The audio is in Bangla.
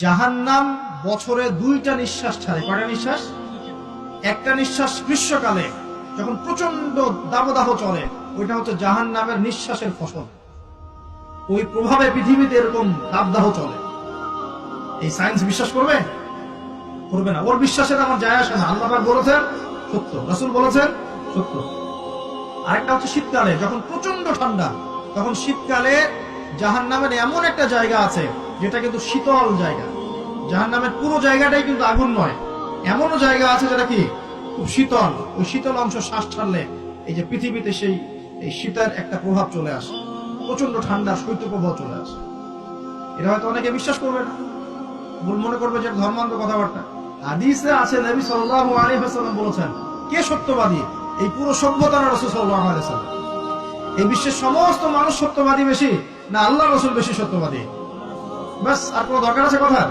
জাহান্নাম বছরে 2টা নিঃশ্বাস ছাড়ে। কয়টা নিঃশ্বাস? একটা নিঃশ্বাস গ্রীষ্মকালে যখন প্রচন্ড দাবদাহ চলে, ওইটা হচ্ছে জাহান্নামের নিঃশ্বাসের ফসল। ওই প্রভাবে পৃথিবীতে এরকম দাবদাহ চলে। এই সায়েন্স বিশ্বাস করবে? করবে না। ওর বিশ্বাসের আমার যায় আসে না। আল্লাহ পাক বলেছেন সত্য, রাসূল বলেছেন সত্য। আরেকটা হচ্ছে শীতকালে যখন প্রচন্ড ঠান্ডা, তখন শীতকালে জাহান্নামের এমন একটা জায়গা আছে যেটা কিন্তু শীতল জায়গা। জাহান্নামের পুরো জায়গাটাই কিন্তু আগুন নয়, এমনও জায়গা আছে যেটা কি খুব শীতল। ওই শীতল অংশ শ্বাস ছাড়লে এই যে পৃথিবীতে এই শীতের একটা প্রভাব চলে আসে, প্রচন্ড ঠান্ডা শৈত্যপ্রবাহ চলে আসে। এটা হয়তো অনেকে বিশ্বাস করবে না, মনে করবে যে ধর্মান্ধ কথাবার্তা। হাদিসে আছে নবী সাল্লাল্লাহু আলাইহি ওয়াসাল্লাম বলেছেন, কে সত্যবাদী? এই পুরো সভ্যতা না রাসূল সাল্লাল্লাহু আলাইহি ওয়াসাল্লাম? এই বিশ্বের সমস্ত মানুষ সত্যবাদী বেশি না আল্লাহ রাসূল বেশি সত্যবাদী? বাস, আর কোনো দরকার আছে কথা?